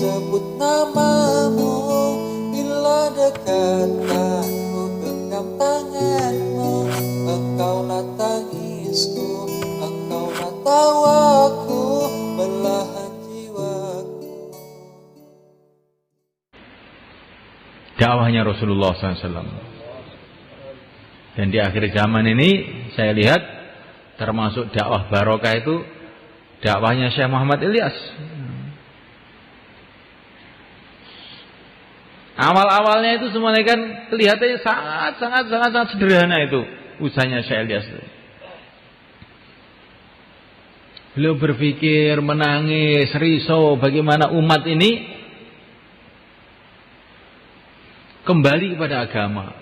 sebut namamu, bila dekat aku genggam tanganmu. Engkaulah tangisku, engkaulah tawaku, belahan jiwaku. Dakwahnya Rasulullah SAW. Dan di akhir zaman ini saya lihat termasuk dakwah barokah itu dakwahnya Syekh Muhammad Ilyas. Awal-awalnya itu semuanya kan kelihatannya sangat sederhana itu usahanya Syekh Ilyas. Beliau berpikir, menangis, risau bagaimana umat ini kembali kepada agama.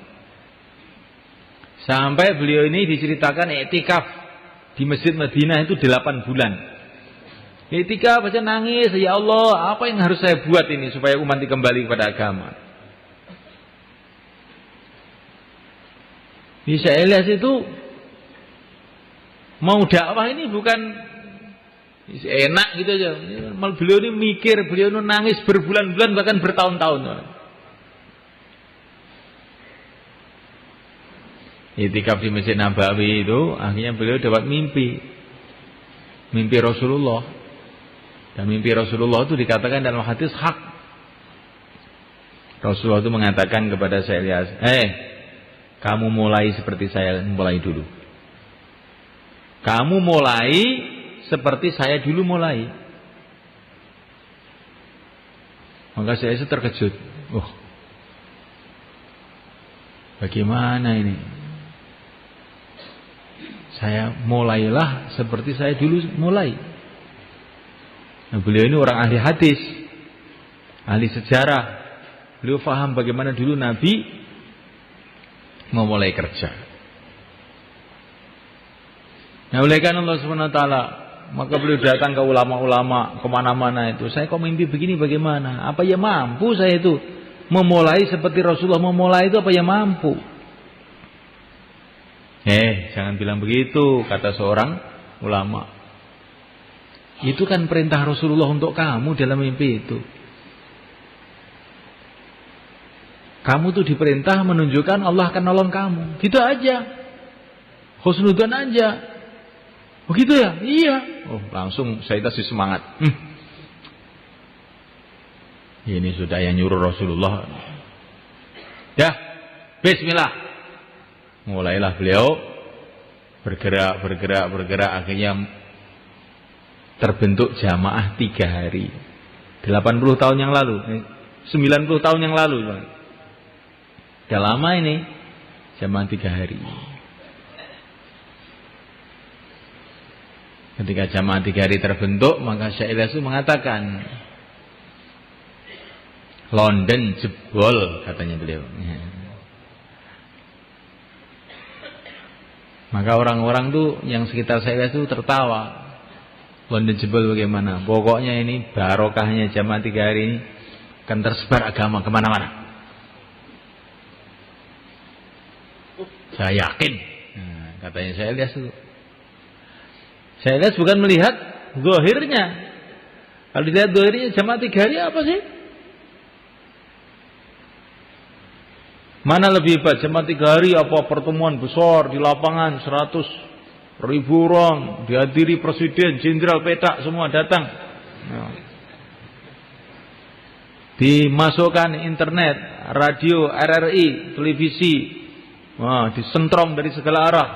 Sampai beliau ini diceritakan iktikaf di Masjid Madinah itu 8 bulan. Iktikaf baca nangis, ya Allah, apa yang harus saya buat ini supaya umat kembali kepada agama. Bisa Ilyas itu mau dakwah ini bukan enak gitu aja. Beliau ini mikir, beliau ini nangis berbulan-bulan bahkan bertahun-tahun. Iktikaf di Masjid Nabawi itu akhirnya beliau dapat mimpi Rasulullah, dan mimpi Rasulullah itu dikatakan dalam hadis hak. Rasulullah itu mengatakan kepada Syekh Ilyas, kamu mulai seperti saya mulai dulu. Kamu mulai seperti saya dulu mulai. Maka saya terkejut. Bagaimana ini? Saya mulailah seperti saya dulu mulai. Nah, beliau ini orang ahli hadis, ahli sejarah. Beliau faham bagaimana dulu Nabi memulai kerja. Nah, oleh karena Allah SWT, maka beliau datang ke ulama-ulama kemana-mana itu. Saya kok mimpi begini bagaimana? Apa ya mampu saya itu memulai seperti Rasulullah memulai itu, apa ya mampu? Jangan bilang begitu, kata seorang ulama. Itu kan perintah Rasulullah untuk kamu dalam mimpi itu. Kamu tuh diperintah menunjukkan Allah akan nolong kamu. Gitu aja. Husnudzan aja. Begitu ya? Iya. Langsung saya kasih semangat. Ini sudah yang nyuruh Rasulullah. Ya, bismillah. Mulailah beliau bergerak, akhirnya terbentuk jamaah 3 hari. 80 tahun yang lalu, 90 tahun yang lalu. Sudah lama ini jamaah 3 hari. Ketika jamaah 3 hari terbentuk, maka Syekh Ilyas itu mengatakan, London jebol, katanya beliau. Maka orang-orang tuh yang sekitar saya itu tertawa. London jebol bagaimana? Pokoknya ini barokahnya jamaah 3 hari ini akan tersebar agama kemana-mana. Saya yakin. Katanya saya lihat itu. Saya lihat bukan melihat zahirnya. Kalau dilihat zahirnya jamaah 3 hari apa sih? Mana lebih hebat, jamaah 3 hari apa pertemuan besar di lapangan 100.000 orang, dihadiri presiden, jenderal, petak semua datang. Dimasukkan internet, radio, RRI, televisi, disentrong dari segala arah.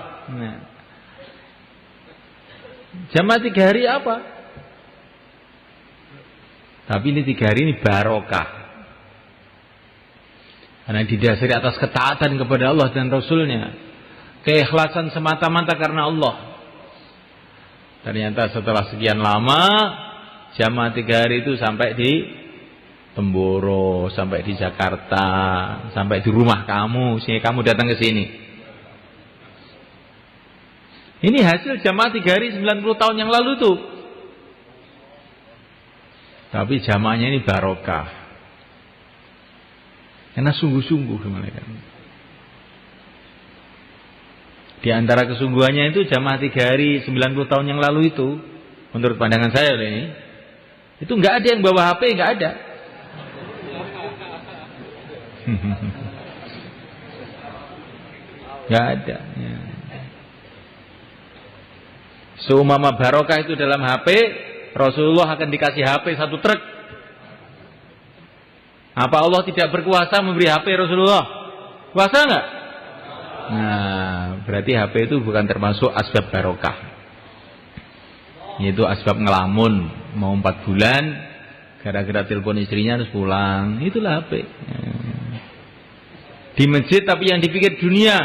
Jamaah 3 hari apa? Tapi ini 3 hari ini barokah. Karena didasari atas ketaatan kepada Allah dan Rasulnya, keikhlasan semata-mata karena Allah. Ternyata setelah sekian lama, jamaah 3 hari itu sampai di Temboro, sampai di Jakarta, sampai di rumah kamu, sehingga kamu datang ke sini. Ini hasil jamaah 3 hari 90 tahun yang lalu tuh. Tapi jamaahnya ini barokah. Karena sungguh-sungguh gimana kan. Di antara kesungguhannya itu jamaah 3 hari 90 tahun yang lalu itu, menurut pandangan saya ini, itu nggak ada yang bawa HP, nggak ada. Nggak ada. Ya. Seumpama barokah itu dalam HP, Rasulullah akan dikasih HP 1 truk. Apa Allah tidak berkuasa memberi HP Rasulullah? Kuasa nggak? Nah, berarti HP itu bukan termasuk asbab barokah. Yaitu asbab ngelamun, mau 4 bulan, gara-gara telepon istrinya harus pulang. Itulah HP. Di masjid tapi yang dipikir dunia.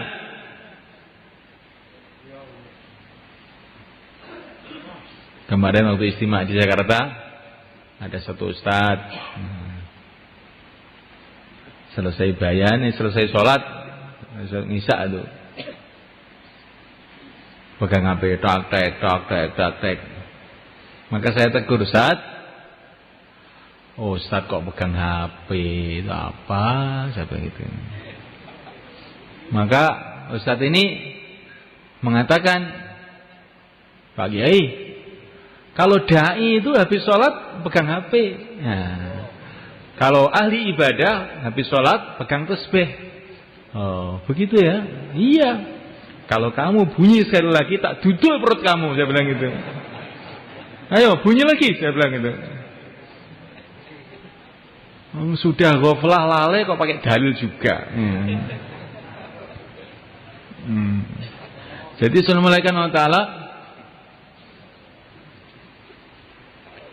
Kemarin waktu istimewa di Jakarta, ada satu ustadz, selesai bayan, selesai sholat, ngisa itu, pegang HP, tek. Maka saya tegur, Ustaz, oh Ustaz kok pegang HP, itu apa? Saya bilang gitu. Maka Ustaz ini mengatakan, Pak Kiai, kalau dai itu habis sholat pegang HP. Nah, kalau ahli ibadah habis sholat pegang tasbih. Oh, begitu ya? Iya. Kalau kamu bunyi sekali lagi tak duduk perut kamu, saya bilang gitu. Ayo bunyi lagi, saya bilang gitu. Sudah ghaflah lalai kok pakai dalil juga. Jadi Assalamualaikum warahmatullahi.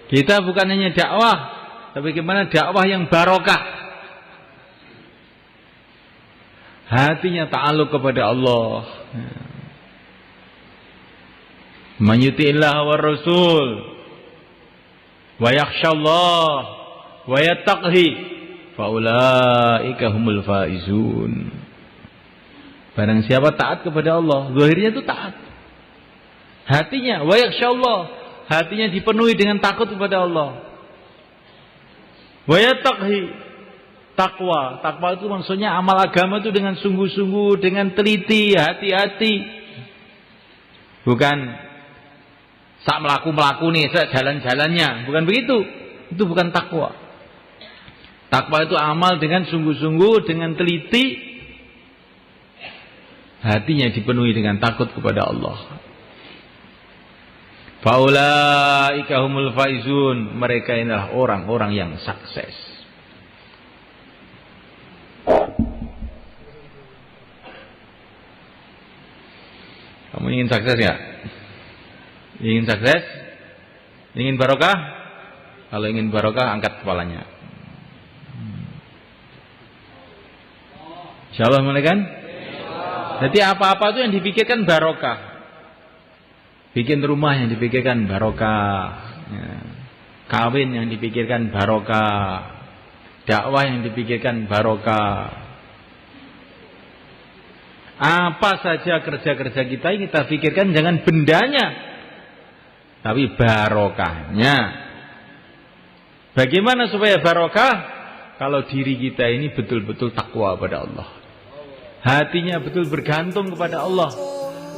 Kita bukan hanya dakwah, tapi bagaimana dakwah yang barokah. Hatinya ta'alluq kepada Allah. Man yuti'illah wa rasul wa yakhshallah wa yattaqhi fa ulaika humul faizun. Barang siapa taat kepada Allah, zahirnya itu taat. Hatinya wa yakhshallah, hatinya dipenuhi dengan takut kepada Allah. Wa yattaqhi, takwa. Takwa itu maksudnya amal agama itu dengan sungguh-sungguh, dengan teliti, hati-hati. Bukan sak melaku nih, sak jalan-jalannya. Bukan begitu. Itu bukan takwa. Takwa itu amal dengan sungguh-sungguh, dengan teliti. Hatinya dipenuhi dengan takut kepada Allah. Faulaika humul faizun, mereka inilah orang-orang yang sukses. Kamu ingin sukses ya? Ingin sukses? Ingin barokah? Kalau ingin barokah, angkat kepalanya. Insyaallah mulai kan? Jadi apa-apa itu yang dipikirkan barokah. Bikin rumah yang dipikirkan barokah, ya. Kawin yang dipikirkan barokah, dakwah yang dipikirkan barokah. Apa saja kerja-kerja kita pikirkan jangan bendanya, tapi barokahnya. Bagaimana supaya barokah? Kalau diri kita ini betul-betul takwa pada Allah, hatinya betul bergantung kepada Allah.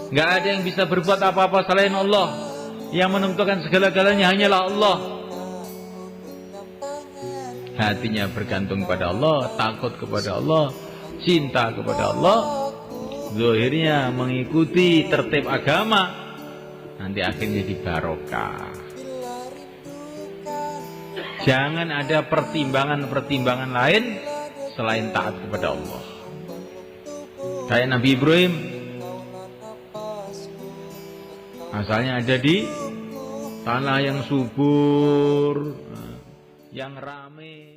Nggak ada yang bisa berbuat apa-apa selain Allah. Yang menentukan segala-galanya hanyalah Allah. Hatinya bergantung pada Allah, takut kepada Allah, cinta kepada Allah. Zahirnya mengikuti tertib agama. Nanti akhirnya di barokah. Jangan ada pertimbangan-pertimbangan lain selain taat kepada Allah. Kayak Nabi Ibrahim, asalnya ada di tanah yang subur, yang ramai.